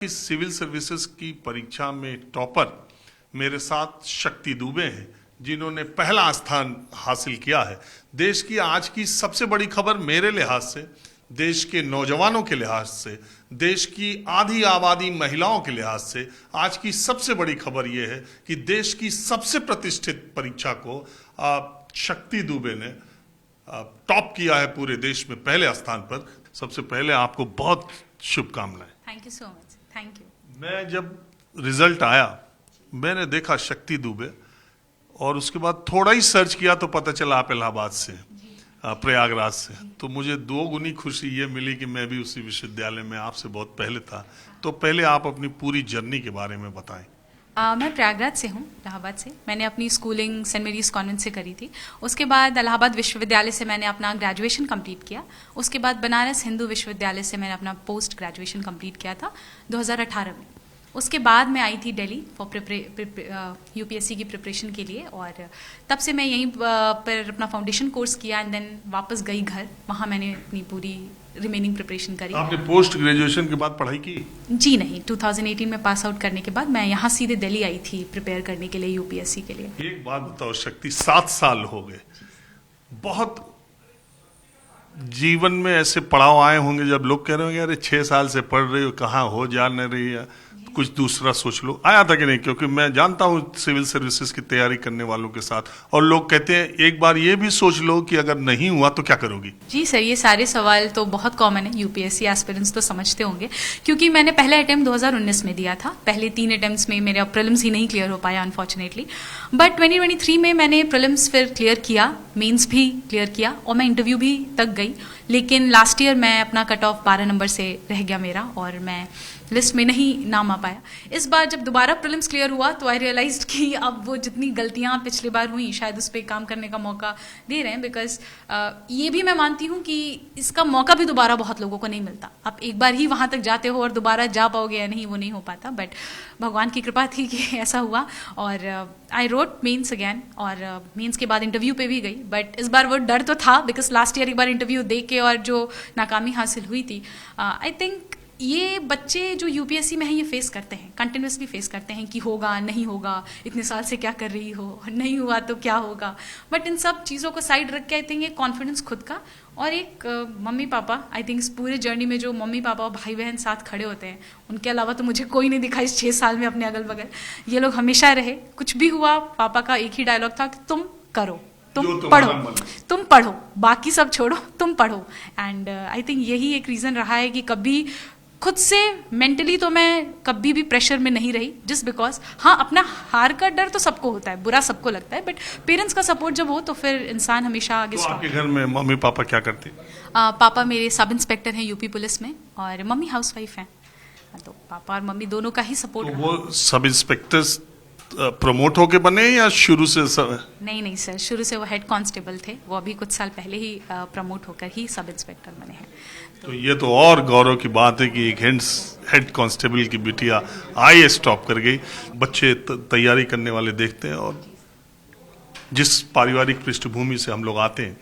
इस civil services की परीक्षा में टॉपर मेरे साथ शक्ति दुबे हैं, जिन्होंने पहला स्थान हासिल किया है। देश की आज की सबसे बड़ी खबर मेरे लिहाज से, देश के नौजवानों के लिहाज से, देश की आधी आबादी महिलाओं के लिहाज से आज की सबसे बड़ी खबर यह है कि देश की सबसे प्रतिष्ठित परीक्षा को शक्ति दुबे ने टॉप किया है पूरे देश में पहले स्थान पर। सबसे पहले आपको बहुत शुभकामनाएं। Thank you so much. Thank you. मैं जब रिजल्ट आया मैंने देखा शक्ति दुबे, और उसके बाद थोड़ा ही सर्च किया तो पता चला आप इलाहाबाद से, प्रयागराज से। तो मुझे दो गुनी खुशी ये मिली कि मैं भी उसी विश्वविद्यालय में आपसे बहुत पहले था। तो पहले आप अपनी पूरी जर्नी के बारे में बताएं। मैं प्रयागराज से हूँ, इलाहाबाद से। मैंने अपनी स्कूलिंग सेंट मेरीज कॉन्वेंट से करी थी। उसके बाद इलाहाबाद विश्वविद्यालय से मैंने अपना ग्रेजुएशन कंप्लीट किया। उसके बाद बनारस हिंदू विश्वविद्यालय से मैंने अपना पोस्ट ग्रेजुएशन कंप्लीट किया था 2018 में। उसके बाद मैं आई थी दिल्ली फॉर यूपीएससी की प्रिपरेशन के लिए, और तब से मैं यहीं पर अपना फाउंडेशन कोर्स किया एंड देन वापस गई घर। वहाँ मैंने अपनी पूरी रिमेनिंग प्रिपरेशन करी। आपने पोस्ट ग्रेजुएशन के बाद पढ़ाई की? जी नहीं, 2018 में पास आउट करने के बाद मैं यहाँ सीधे दिल्ली आई थी प्रिपेयर करने के लिए यूपीएससी के लिए। एक बात बताओ शक्ति, 7 साल हो गए, बहुत जीवन में ऐसे पड़ाव आए होंगे जब लोग कह रहे होंगे अरे 6 साल से पढ़ रही हो, कहाँ हो जा नहीं रही है, कुछ दूसरा सोच लो। आया था कि नहीं? क्योंकि मैं जानता हूँ सिविल सर्विसेज की तैयारी करने वालों के साथ, और लोग कहते हैं एक बार ये भी सोच लो कि अगर नहीं हुआ तो क्या करोगी? जी सर, ये सारे सवाल तो बहुत कॉमन है, यूपीएससी एस्पिरेंट्स तो समझते होंगे। क्योंकि मैंने पहला अटेम्प्ट 2019 में दिया था। पहले 3 अटेम्प्ट्स में मेरे प्रीलिम्स ही नहीं क्लियर हो पाया अनफॉर्चुनेटली, बट 2023 में मैंने प्रीलिम्स फिर क्लियर किया, मेंस भी क्लियर किया, और मैं इंटरव्यू भी तक गई। लेकिन लास्ट ईयर मैं अपना कट ऑफ 12 नंबर से रह गया मेरा, और मैं लिस्ट में नहीं नाम आ पाया। इस बार जब दोबारा प्रीलिम्स क्लियर हुआ तो आई रियलाइज्ड कि अब वो जितनी गलतियां पिछली बार हुई शायद उस पर काम करने का मौका दे रहे हैं। बिकॉज ये भी मैं मानती हूँ कि इसका मौका भी दोबारा बहुत लोगों को नहीं मिलता। आप एक बार ही वहाँ तक जाते हो और दोबारा जा पाओगे या नहीं वो नहीं हो पाता, बट भगवान की कृपा थी कि ऐसा हुआ। और आई रोट मेंस अगैन, और मेंस के बाद इंटरव्यू पे भी गई। बट इस बार वो डर तो था, बिकॉज लास्ट ईयर एक बार इंटरव्यू दे के और जो नाकामी हासिल हुई थी, आई थिंक ये बच्चे जो यूपीएससी में हैं ये फेस करते हैं, कंटिन्यूसली फेस करते हैं कि होगा नहीं होगा, इतने साल से क्या कर रही हो, नहीं हुआ तो क्या होगा। बट इन सब चीज़ों को साइड रख के आई थिंक एक कॉन्फिडेंस खुद का, और एक मम्मी पापा, आई थिंक इस पूरे जर्नी में जो मम्मी पापा और भाई बहन साथ खड़े होते हैं, उनके अलावा तो मुझे कोई नहीं दिखा इस 6 साल में अपने अगल बगल। ये लोग हमेशा रहे, कुछ भी हुआ पापा का एक ही डायलॉग था कि तुम करो, तुम पढ़ो, बाकी सब छोड़ो, तुम पढ़ो। एंड आई थिंक यही एक रीज़न रहा है कि कभी खुद से मेंटली तो मैं कभी भी प्रेशर में नहीं रही, जस्ट बिकॉज हाँ अपना हार का डर तो सबको होता है, बुरा सबको लगता है, बट पेरेंट्स का सपोर्ट जब हो तो फिर इंसान हमेशा आगे। तो आपके घर में मम्मी पापा क्या करते? पापा मेरे सब इंस्पेक्टर हैं यूपी पुलिस में, और मम्मी हाउसवाइफ हैं। तो पापा और मम्मी दोनों का ही सपोर्ट। तो वो सब इंस्पेक्टर्स प्रमोट होके बने या शुरू से नहीं सर, शुरू से वो हेड कांस्टेबल थे। वो अभी कुछ साल पहले ही प्रमोट होकर ही सब इंस्पेक्टर बने हैं। तो ये तो और गौरव की बात है कि एक हेड कांस्टेबल की बिटिया आईएएस टॉप कर गई। बच्चे तैयारी करने वाले देखते हैं, और जिस पारिवारिक पृष्ठभूमि से हम लोग आते हैं,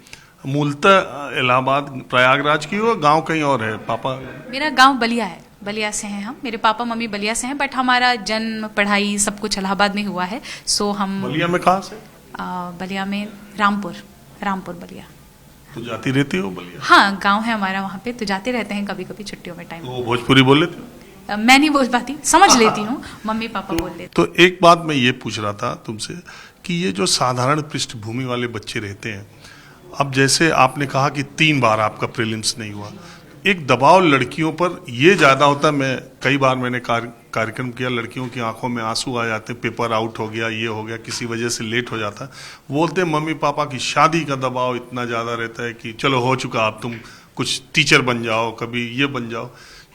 मूलतः इलाहाबाद प्रयागराज की हो, गांव कहीं और है? पापा मेरा गांव बलिया है, बलिया से हैं हम। मेरे पापा मम्मी बलिया से हैं, बट हमारा जन्म पढ़ाई सब कुछ इलाहाबाद में हुआ है। सो हम बलिया में कहाँ से? बलिया में रामपुर बलिया। तो जाती रहती हो बलिया? हाँ, गांव है हमारा वहाँ पे, तो जाते रहते हैं कभी कभी छुट्टियों में टाइम। तो भोजपुरी बोल लेते हो? मैं नहीं बोल पाती, समझ लेती हूँ, मम्मी पापा बोल लेते। तो एक बात मैं ये पूछ रहा था तुमसे कि ये जो साधारण पृष्ठभूमि वाले बच्चे रहते हैं, अब जैसे आपने कहा कि 3 बार आपका प्रीलिम्स नहीं हुआ, एक दबाव लड़कियों पर ये ज़्यादा होता है। मैं कई बार मैंने कार्यक्रम किया, लड़कियों की आंखों में आंसू आ जाते, पेपर आउट हो गया, ये हो गया, किसी वजह से लेट हो जाता, बोलते मम्मी पापा की शादी का दबाव इतना ज़्यादा रहता है कि चलो हो चुका, अब तुम कुछ टीचर बन जाओ, कभी ये बन जाओ।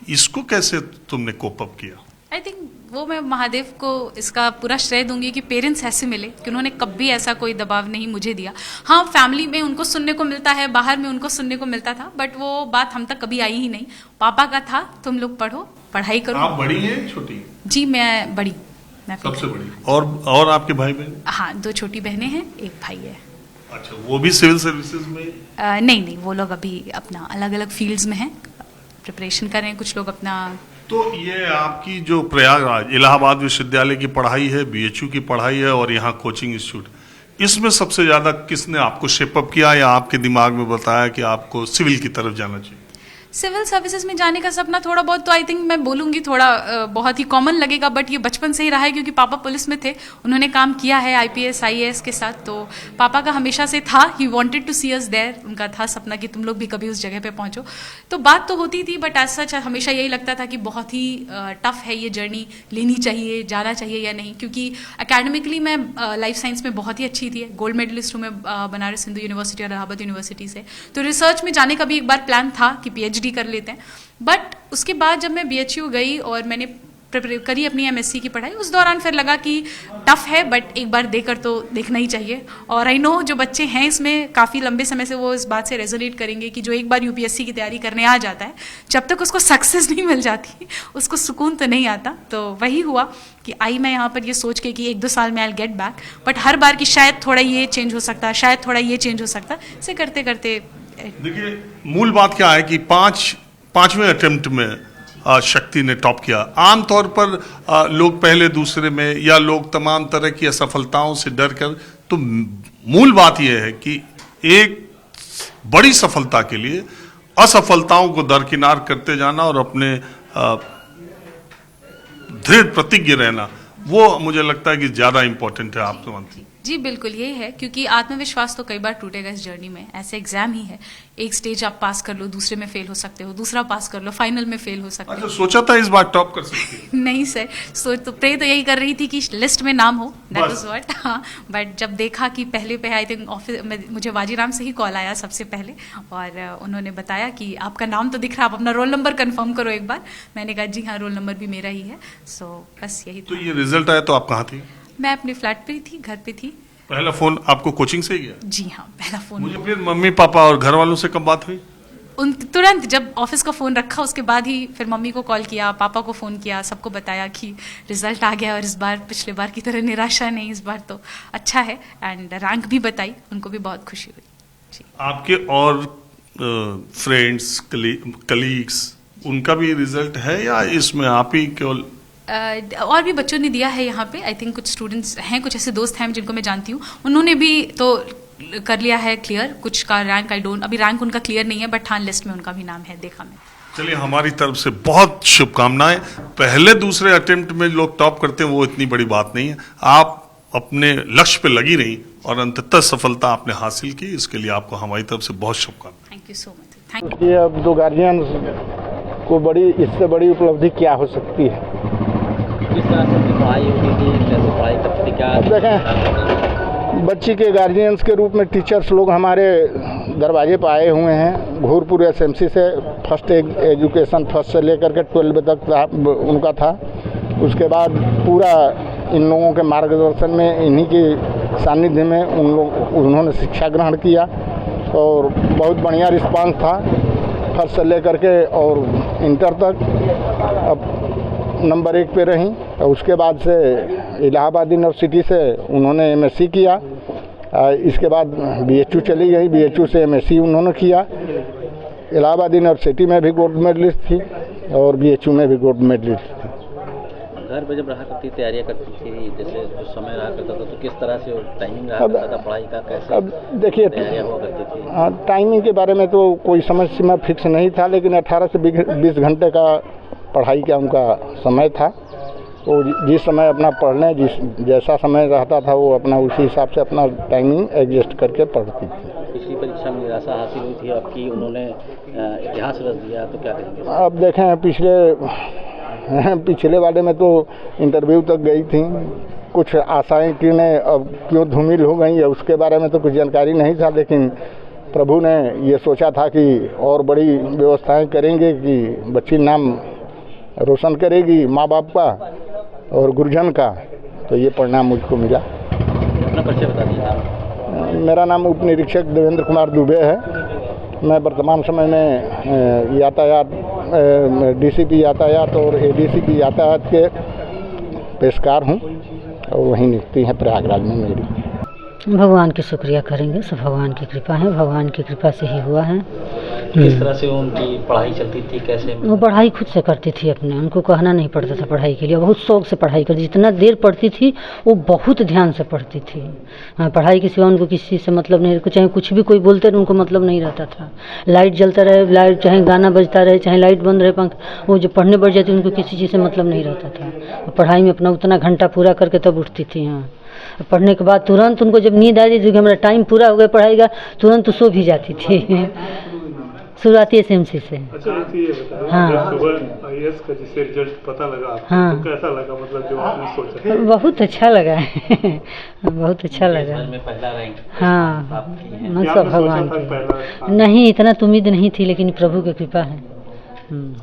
इसको कैसे तुमने कोप अप किया? आई थिंक वो मैं महादेव को इसका पूरा श्रेय दूंगी कि पेरेंट्स ऐसे मिले कि उन्होंने कभी ऐसा कोई दबाव नहीं मुझे दिया। हाँ, फैमिली में उनको सुनने को मिलता है, बाहर में उनको सुनने को मिलता था, बट वो बात हम तक कभी आई ही नहीं। पापा का था तुम लोग पढ़ो, पढ़ाई करो। आप बड़ी हैं छोटी? जी मैं बड़ी, मैं सबसे बड़ी। और आपके भाई बहन? हाँ, 2 छोटी बहनें हैं, 1 भाई है। अच्छा, वो भी सिविल सर्विसेज में? नहीं, वो लोग अभी अपना अलग अलग फील्ड्स में हैं, प्रिपरेशन कर रहे हैं। कुछ लोग अपना तो ये आपकी जो प्रयागराज इलाहाबाद विश्वविद्यालय की पढ़ाई है, बीएचयू की पढ़ाई है और यहाँ कोचिंग इंस्टीट्यूट, इसमें सबसे ज्यादा किसने आपको शेपअप किया या आपके दिमाग में बताया कि आपको सिविल की तरफ जाना चाहिए? सिविल सर्विसेज में जाने का सपना थोड़ा बहुत तो आई थिंक मैं बोलूँगी थोड़ा बहुत ही कॉमन लगेगा, बट ये बचपन से ही रहा है क्योंकि पापा पुलिस में थे, उन्होंने काम किया है आईपीएस आईएएस के साथ, तो पापा का हमेशा से था, ही wanted to see us there, उनका था सपना कि तुम लोग भी कभी उस जगह पे पहुंचो। तो बात तो होती थी, बट एज सच हमेशा यही लगता था कि बहुत ही टफ है ये जर्नी, लेनी चाहिए, जाना चाहिए या नहीं, क्योंकि अकेडमिकली मैं लाइफ साइंस में बहुत ही अच्छी थी, गोल्ड मेडलिस्ट हूँ मैं बनारस हिंदू यूनिवर्सिटी और इलाहाबाद यूनिवर्सिटी से, तो रिसर्च में जाने का भी एक बार प्लान था कि पीएचडी कर लेते हैं। बट उसके बाद जब मैं बीएचयू गई और मैंने करी अपनी एमएससी की पढ़ाई, उस दौरान फिर लगा कि टफ है बट एक बार देकर तो देखना ही चाहिए। और आई नो जो बच्चे हैं इसमें काफ़ी लंबे समय से वो इस बात से रेजोनेट करेंगे कि जो एक बार यूपीएससी की तैयारी करने आ जाता है, जब तक उसको सक्सेस नहीं मिल जाती उसको सुकून तो नहीं आता। तो वही हुआ कि आई मैं यहाँ पर ये सोच के कि 1-2 साल में आई गेट बैक, बट हर बार की शायद थोड़ा ये चेंज हो सकता है, शायद थोड़ा ये चेंज हो सकता है, इसे करते करते। देखिए मूल बात क्या है कि पांचवें अटेम्प्ट में शक्ति ने टॉप किया। आमतौर पर लोग पहले दूसरे में या लोग तमाम तरह की असफलताओं से डर कर, तो मूल बात यह है कि एक बड़ी सफलता के लिए असफलताओं को दरकिनार करते जाना और अपने दृढ़ प्रतिज्ञ रहना, वो मुझे लगता है कि ज्यादा इंपॉर्टेंट है। आप मानती हैं? जी बिल्कुल यही है, क्योंकि आत्मविश्वास तो कई बार टूटेगा इस जर्नी में, ऐसे एग्जाम ही है, एक स्टेज आप पास कर लो, दूसरे में फेल हो सकते हो, दूसरा पास कर लो, फाइनल में फेल हो सकते हो। अच्छा, सोचा था इस बार टॉप कर सकते हैं? नहीं सर, सोच तो प्रे तो यही कर रही थी कि लिस्ट में नाम हो, दैट इज व्हाट। हाँ, बट जब देखा कि पहले पे आई थिंक ऑफिस में मुझे वाजीराम से ही कॉल आया सबसे पहले, और उन्होंने बताया कि आपका नाम तो दिख रहा, आप अपना रोल नंबर कंफर्म करो एक बार। मैंने कहा जी हाँ, रोल नंबर भी मेरा ही है। सो बस यही तो ये रिजल्ट आया तो आप कहाँ थी? मैं अपने फ्लैट पे ही थी, घर पे थी। पहला फोन आपको कोचिंग से ही गया? जी हाँ, पहला फोन। मुझे फिर मम्मी पापा और घर वालों से कब बात हुई? तुरंत जब ऑफिस का फ़ोन रखा उसके बाद ही फिर मम्मी को कॉल किया, पापा को फ़ोन किया, सबको बताया कि रिजल्ट आ गया और इस बार पिछले बार की तरह निराशा नहीं, इस बार तो अच्छा है, एंड रैंक भी बताई, उनको भी बहुत खुशी हुई जी। आपके और फ्रेंड्स कलीग्स उनका भी रिजल्ट है या इसमें आप ही केवल? और भी बच्चों ने दिया है यहाँ पे, आई थिंक कुछ स्टूडेंट्स हैं, कुछ ऐसे दोस्त हैं जिनको मैं जानती हूँ, उन्होंने भी तो कर लिया है क्लियर, कुछ का रैंक अभी रैंक उनका क्लियर नहीं है, बट हाँ लिस्ट में उनका भी नाम है, देखा मैं। चलिए, हमारी तरफ से बहुत शुभकामनाएं। पहले दूसरे अटेम्प्ट में लोग टॉप करते हैं वो इतनी बड़ी बात नहीं है, आप अपने लक्ष्य पे लगी रही और अंततः सफलता आपने हासिल की, इसके लिए आपको हमारी तरफ से बहुत शुभकामनाएं। Thank you so much. Thank you. ये अब दो गार्जियन को इससे बड़ी उपलब्धि क्या हो सकती है? किस तरह से पढ़ाई होगी, कैसे पढ़ाई करती, क्या देखें, बच्ची के गार्जियंस के रूप में टीचर्स लोग हमारे दरवाजे पर आए हुए हैं। घोरपुर एसएमसी से फर्स्ट एजुकेशन फर्स्ट से लेकर के 12 तक उनका था। उसके बाद पूरा इन लोगों के मार्गदर्शन में, इन्हीं के सानिध्य में उन्होंने शिक्षा ग्रहण किया और बहुत बढ़िया रिस्पांस था फर्स्ट से लेकर के और इंटर तक। अब नंबर 1 पे रहीं और उसके बाद से इलाहाबाद यूनिवर्सिटी से उन्होंने एमएससी किया। इसके बाद बीएचयू चली गई, बीएचयू से एमएससी उन्होंने किया। इलाहाबाद यूनिवर्सिटी में भी गोल्ड मेडलिस्ट थी और बीएचयू में भी गोल्ड मेडलिस्ट थी। घर पे जब रहा करती तैयारियां करती थी, जैसे जो समय रहा करता था, तो किस तरह से टाइमिंग रहा करता था पढ़ाई का, कैसे अब देखिए तैयारियां हुआ करती थी? हाँ, टाइमिंग के बारे में तो कोई समय सीमा फिक्स नहीं था, लेकिन 18 से 20 घंटे का पढ़ाई का उनका समय था। वो जिस समय अपना पढ़ने जैसा समय रहता था वो अपना उसी हिसाब से अपना टाइमिंग एडजस्ट करके पढ़ती थी। पिछली परीक्षा में निराशा हासिल हुई थी, आपकी उन्होंने इतिहास रच दिया, तो क्या कहेंगे? अब देखें, पिछले वाले में तो इंटरव्यू तक गई थी, कुछ आशाएं की ने अब क्यों धूमिल हो गई है उसके बारे में तो कुछ जानकारी नहीं था, लेकिन प्रभु ने ये सोचा था कि और बड़ी व्यवस्थाएं करेंगे कि बच्ची नाम रोशन करेगी माँ बाप का और गुरुजन का, तो ये परिणाम मुझको मिला। अपना परिचय बता दीजिए। मेरा नाम उप निरीक्षक देवेंद्र कुमार दुबे है। मैं वर्तमान समय में यातायात डीसीपी यातायात और एडीसीपी यातायात के पेशकार हूँ और वहीं नियुक्ति है प्रयागराज में मेरी। भगवान की शुक्रिया करेंगे, सब भगवान की कृपा है, भगवान की कृपा से ही हुआ है। किस तरह से उनकी पढ़ाई चलती थी, कैसे? वो पढ़ाई खुद से करती थी अपने, उनको कहना नहीं पड़ता था पढ़ाई के लिए, बहुत शौक से पढ़ाई करती, जितना देर पढ़ती थी वो बहुत ध्यान से पढ़ती थी। हाँ, पढ़ाई के सिवा उनको किसी से मतलब नहीं, चाहे कुछ भी कोई बोलते रहे उनको मतलब नहीं रहता था। लाइट जलता रहे, लाइट चाहे गाना बजता रहे, चाहे लाइट बंद रहे, पंख, वो जब पढ़ने बैठ जाती उनको किसी चीज़ से मतलब नहीं रहता था। पढ़ाई में अपना उतना घंटा पूरा करके तब उठती थी। हाँ, पढ़ने के बाद तुरंत उनको जब नींद आ जाती थी कि हमारा टाइम पूरा हो गया पढ़ाई का, तुरंत सो भी जाती थी। शुरुआती एसएमसी से। अच्छा, ये बताओ, हाँ। जब सुबह आईएएस का जिसे रिजल्ट पता लगा आपको, हाँ। तो कैसा लगा, मतलब जो आपने सोचा? बहुत अच्छा लगा। बहुत अच्छा लगा। देश भर में पहला रैंक हाँ, आपकी है। मन क्या सब आपने सोचा भगवान था की। पहला? नहीं, इतना तो उम्मीद नहीं थी, लेकिन प्रभु की कृपा है।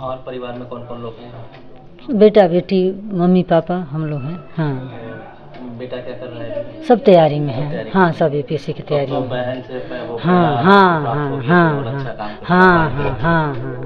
और परिवार में कौन कौन लोग हैं? बेटा बेटी, मम्मी पापा, हम लोग हैं। हाँ, बेटा क्या कर रहा है? सब तैयारी में है। हाँ, सब यूपीएससी की तैयारी तो में। बहन से वो हाँ प्रेरणा हाँ प्राप्त हाँ होगी, हाँ और अच्छा हाँ काम कर हाँ पाएंगे। हाँ हाँ हाँ।